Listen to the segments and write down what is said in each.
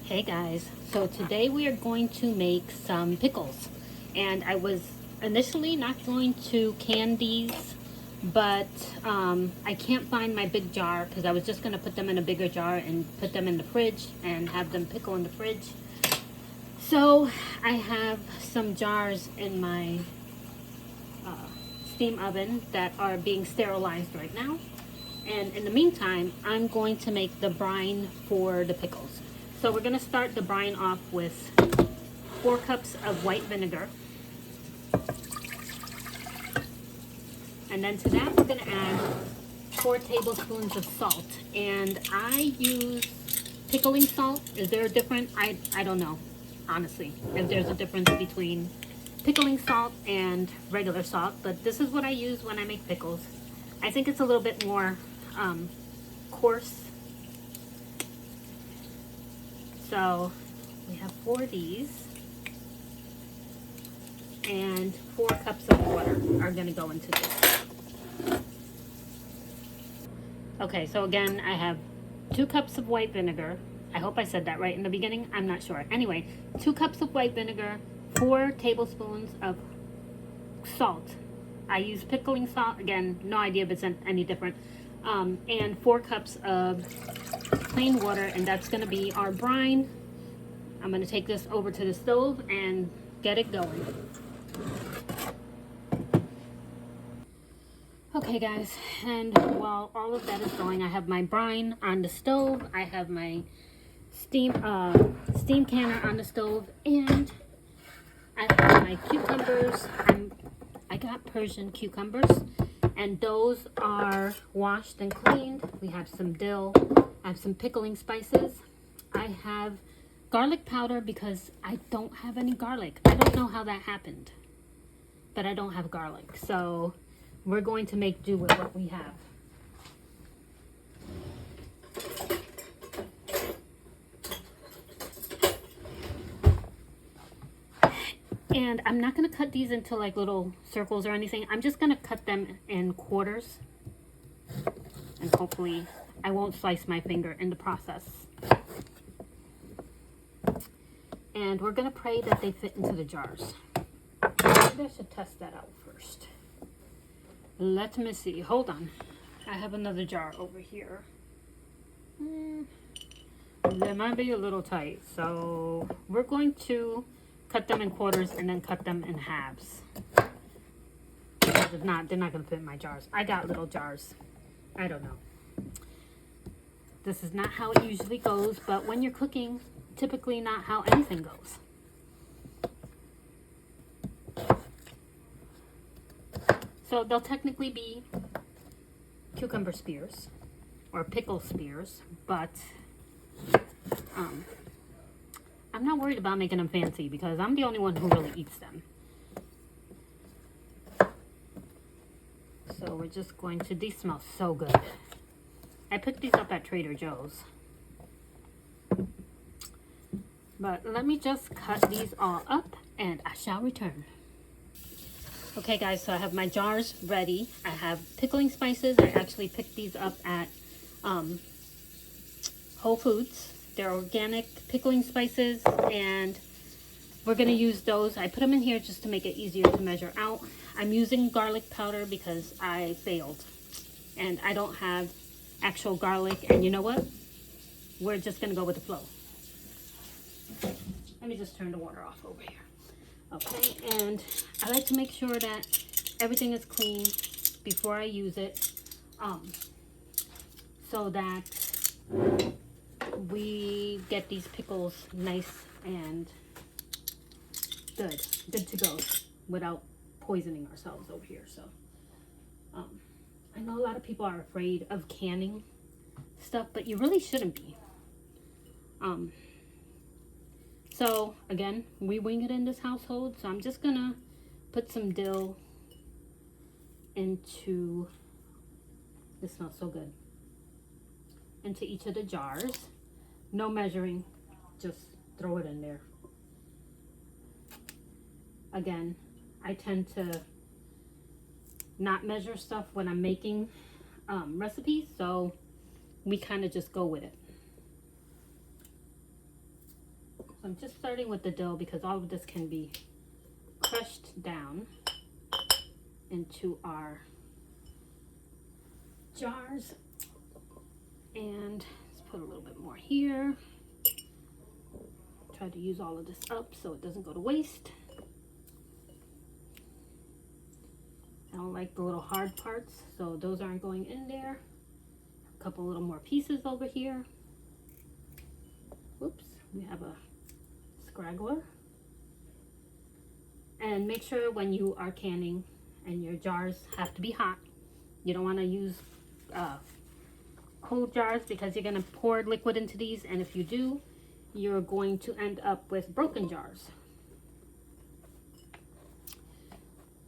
Hey guys, so today we are going to make some pickles, and I was initially not going to can these, but I can't find my big jar because I was just going to put them in a bigger jar and put them in the fridge and have them pickle in the fridge. So I have some jars in my steam oven that are being sterilized right now. And in the meantime, I'm going to make the brine for the pickles. So we're going to start the brine off with 4 cups of white vinegar. And then to that, we're going to add 4 tablespoons of salt. And I use pickling salt. Is there a difference? I don't know, honestly, if there's a difference between pickling salt and regular salt. But this is what I use when I make pickles. I think it's a little bit more coarse. So we have 4 of these, and 4 cups of water are going to go into this. Okay, so again, I have 2 cups of white vinegar. I hope I said that right in the beginning. I'm not sure. Anyway, 2 cups of white vinegar, 4 tablespoons of salt. I use pickling salt. Again, no idea if it's any different. And 4 cups of plain water, and that's going to be our brine. I'm going to take this over to the stove and get it going. Okay guys, and while all of that is going, I have my brine on the stove, I have my steam canner on the stove, and I have my cucumbers. I got Persian cucumbers, and those are washed and cleaned. We have some dill, I have some pickling spices. I have garlic powder because I don't have any garlic. I don't know how that happened, but I don't have garlic. So we're going to make do with what we have. And I'm not going to cut these into like little circles or anything. I'm just going to cut them in quarters. And hopefully I won't slice my finger in the process. And we're going to pray that they fit into the jars. Maybe I should test that out first. Let me see. Hold on. I have another jar over here. They might be a little tight. So we're going to cut them in quarters and then cut them in halves. If not, they're not going to fit in my jars. I got little jars. I don't know. This is not how it usually goes, but when you're cooking, typically not how anything goes. So they'll technically be cucumber spears or pickle spears, but I'm not worried about making them fancy because I'm the only one who really eats them. So we're just going to, these smell so good. I picked these up at Trader Joe's. But let me just cut these all up and I shall return. Okay guys, so I have my jars ready. I have pickling spices. I actually picked these up at Whole Foods. They're organic pickling spices, and we're going to use those. I put them in here just to make it easier to measure out. I'm using garlic powder because I failed and I don't have actual garlic, and you know what? We're just going to go with the flow. Let me just turn the water off over here. Okay, and I like to make sure that everything is clean before I use it, so that we get these pickles nice and good to go without poisoning ourselves over here. So I know a lot of people are afraid of canning stuff, but you really shouldn't be. So again, we wing it in this household, so I'm just gonna put some dill into, this smells so good, into each of the jars. No measuring, just throw it in there. Again, I tend to not measure stuff when I'm making recipes, so we kind of just go with it. I'm just starting with the dough because all of this can be crushed down into our jars. And let's put a little bit more here. Try to use all of this up so it doesn't go to waste. I don't like the little hard parts, so those aren't going in there. A couple little more pieces over here. Whoops, we have a scraggler. And make sure when you are canning, and your jars have to be hot. You don't want to use cold jars because you're going to pour liquid into these, and if you do, you're going to end up with broken jars.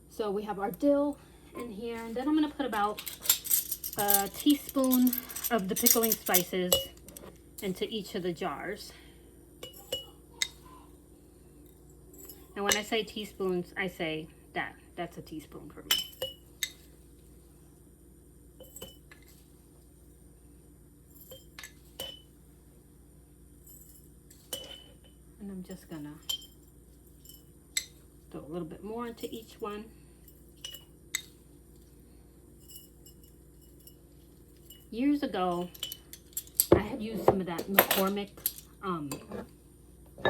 So we have our dill in here, and then I'm going to put about a teaspoon of the pickling spices into each of the jars. And when I say teaspoons, I say that's a teaspoon for me. And I'm just gonna throw a little bit more into each one. Years ago, I had used some of that McCormick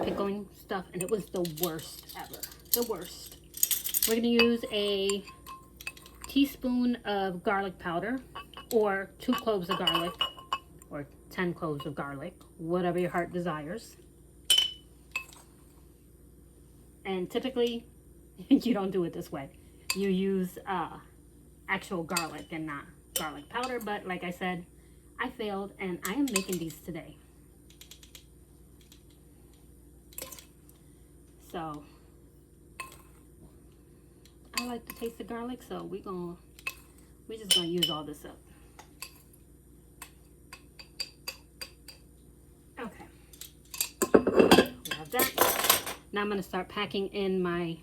pickling stuff, and it was the worst ever. The worst. We're gonna use a teaspoon of garlic powder, or 2 cloves of garlic, or 10 cloves of garlic, whatever your heart desires. And typically, you don't do it this way. You use actual garlic and not garlic powder, but like I said, I failed and I am making these today. So, I like the taste of garlic, so we're just gonna use all this up. Okay, we have that. Now I'm gonna start packing in my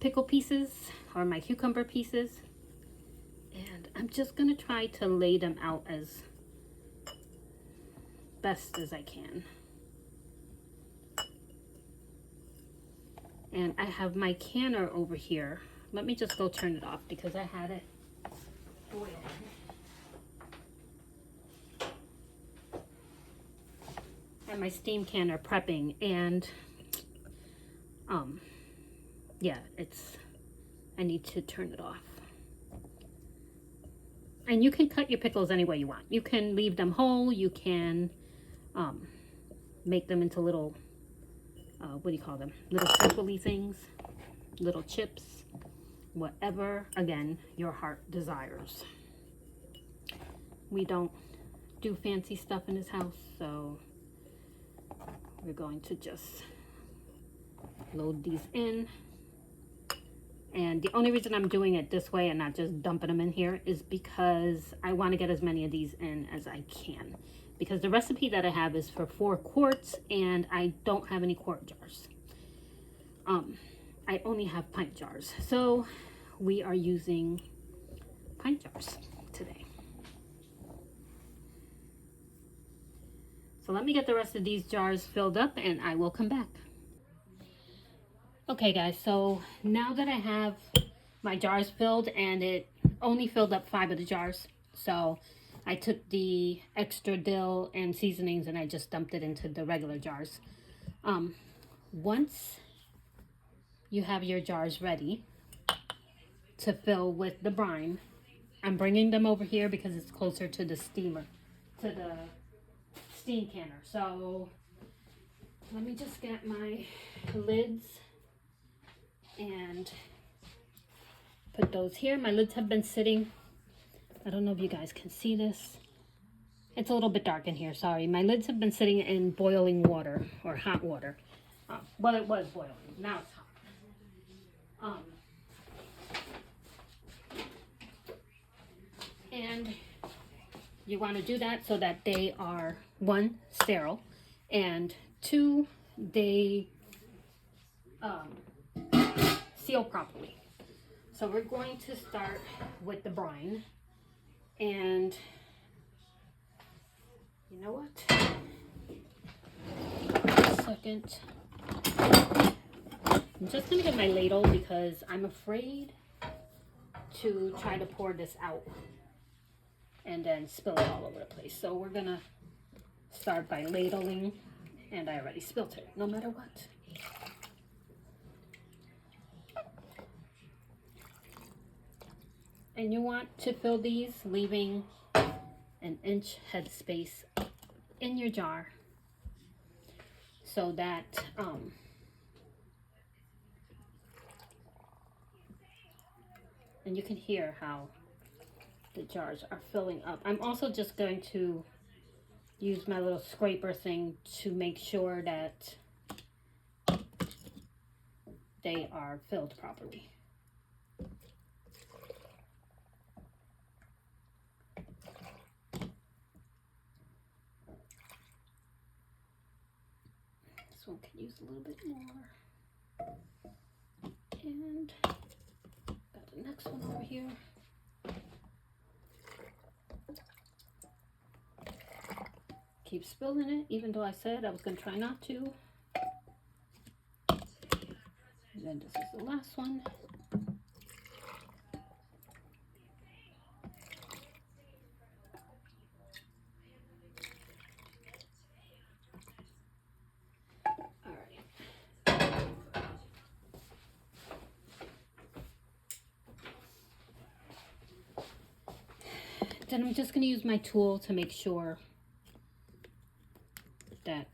pickle pieces or my cucumber pieces, and I'm just gonna try to lay them out as best as I can. And I have my canner over here. Let me just go turn it off because I had it boiling. And my steam canner prepping, and yeah, I need to turn it off. And you can cut your pickles any way you want. You can leave them whole, you can make them into little what do you call them? Little circle-y things, little chips, whatever, again, your heart desires. We don't do fancy stuff in this house, so we're going to just load these in. And the only reason I'm doing it this way and not just dumping them in here is because I want to get as many of these in as I can. Because the recipe that I have is for 4 quarts, and I don't have any quart jars. I only have pint jars. So we are using pint jars today. So let me get the rest of these jars filled up and I will come back. Okay guys, so now that I have my jars filled, and it only filled up 5 of the jars. So I took the extra dill and seasonings and I just dumped it into the regular jars. Once you have your jars ready to fill with the brine, I'm bringing them over here because it's closer to the steamer, to the steam canner. So let me just get my lids and put those here. My lids have been sitting, I don't know if you guys can see this. It's a little bit dark in here, sorry. My lids have been sitting in boiling water, or hot water. Well, it was boiling, now it's hot. And you want to do that so that they are, 1, sterile, and 2, they seal properly. So we're going to start with the brine. And you know what? Second. I'm just gonna get my ladle because I'm afraid to try to pour this out and then spill it all over the place. So we're gonna start by ladling, and I already spilled it, no matter what. And you want to fill these, leaving an inch head space in your jar so that and you can hear how the jars are filling up. I'm also just going to use my little scraper thing to make sure that they are filled properly. This one can use a little bit more. And got the next one over here. Keep spilling it, even though I said I was going to try not to. And then this is the last one. All right. Then I'm just going to use my tool to make sure that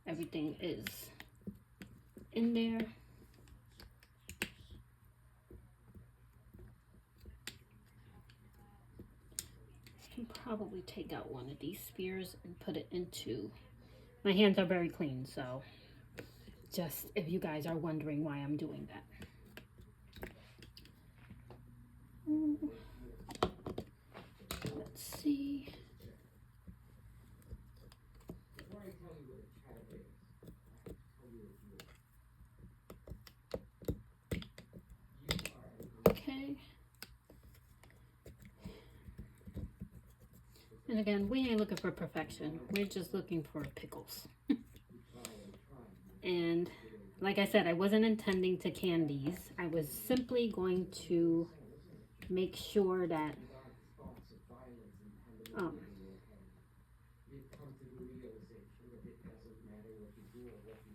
everything is in there. I can probably take out one of these spears and put it into, my hands are very clean, so just if you guys are wondering why I'm doing that. Let's see. Okay. And again, we ain't looking for perfection. We're just looking for pickles. And like I said, I wasn't intending to can these. I was simply going to make sure that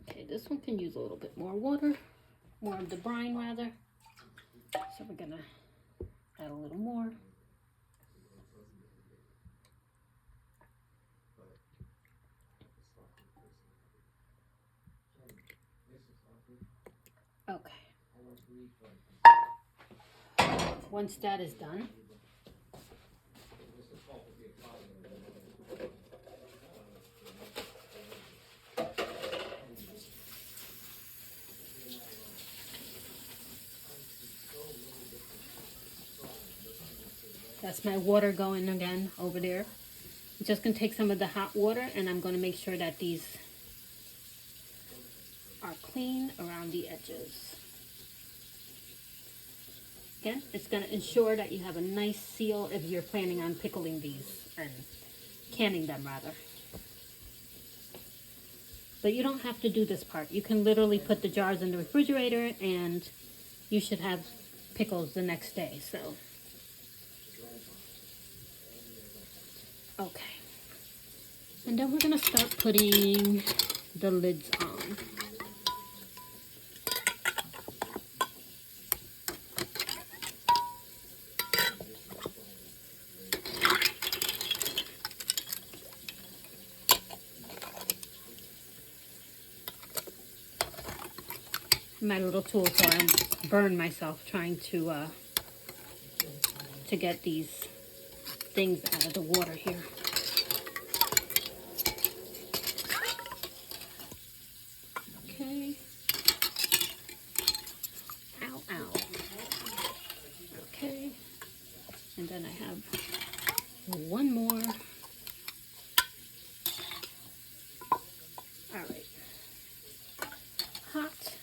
okay, this one can use a little bit more water, more of the brine rather. So we're gonna add a little more. Okay. Once that is done, that's my water going again over there. I'm just going to take some of the hot water and I'm going to make sure that these are clean around the edges. Again, it's going to ensure that you have a nice seal if you're planning on pickling these and canning them rather. But you don't have to do this part. You can literally put the jars in the refrigerator and you should have pickles the next day. So, okay. And then we're going to start putting the lids on. My little tool, so I burn myself trying to get these things out of the water here. Okay. Ow, ow. Okay. And then I have one more. All right. Hot.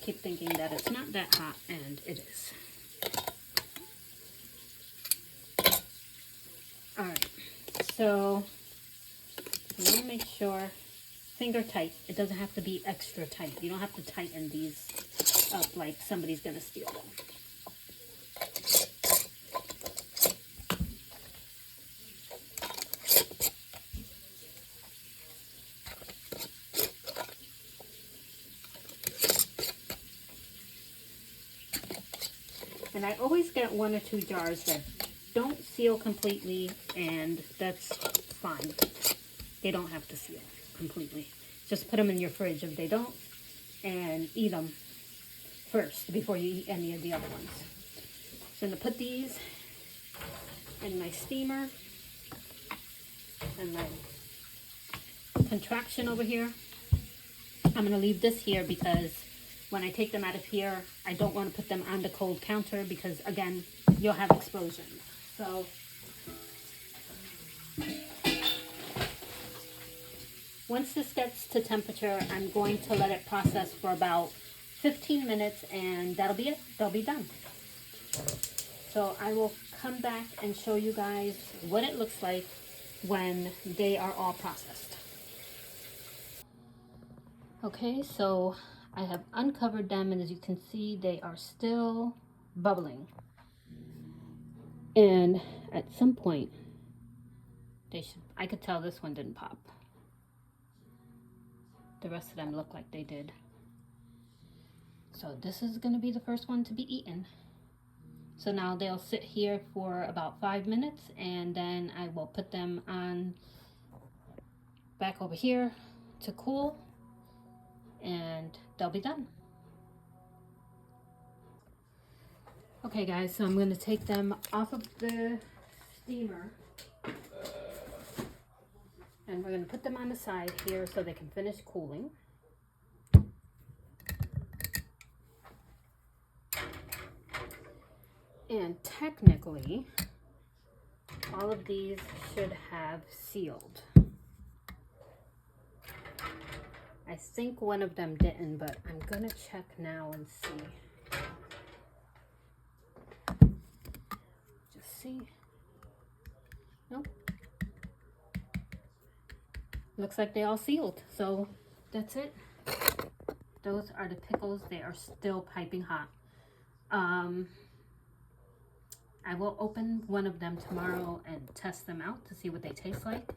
Keep thinking that it's not that hot, and it is. All right, so I want to make sure, finger tight. It doesn't have to be extra tight. You don't have to tighten these up like somebody's gonna steal them. And I always get 1 or 2 jars that don't seal completely, and that's fine. They don't have to seal completely. Just put them in your fridge if they don't, and eat them first before you eat any of the other ones. So I'm going to put these in my steamer and my contraction over here. I'm going to leave this here because when I take them out of here, I don't want to put them on the cold counter because, again, you'll have explosions. So once this gets to temperature, I'm going to let it process for about 15 minutes, and that'll be it. They'll be done. So I will come back and show you guys what it looks like when they are all processed. Okay, so I have uncovered them, and as you can see, they are still bubbling. And at some point, I could tell this one didn't pop. The rest of them look like they did. So this is going to be the first one to be eaten. So now they'll sit here for about 5 minutes, and then I will put them on back over here to cool, and they'll be done. Okay guys, so I'm going to take them off of the steamer, and we're going to put them on the side here so they can finish cooling. And technically, all of these should have sealed. I think one of them didn't, but I'm gonna check now and see. Just see. Nope. Looks like they all sealed. So that's it. Those are the pickles. They are still piping hot. I will open one of them tomorrow and test them out to see what they taste like.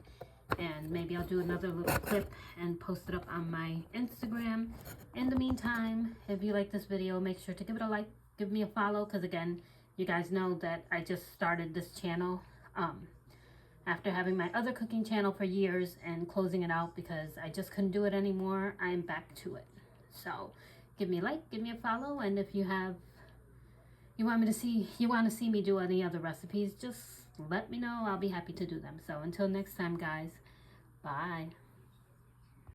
And maybe I'll do another little clip and post it up on my Instagram. In the meantime, if you like this video, make sure to give it a like, give me a follow, because again, you guys know that I just started this channel after having my other cooking channel for years and closing it out because I just couldn't do it anymore. I'm back to it. So give me a like, give me a follow, and if you want to see me do any other recipes, just let me know. I'll be happy to do them. So until next time, guys, bye.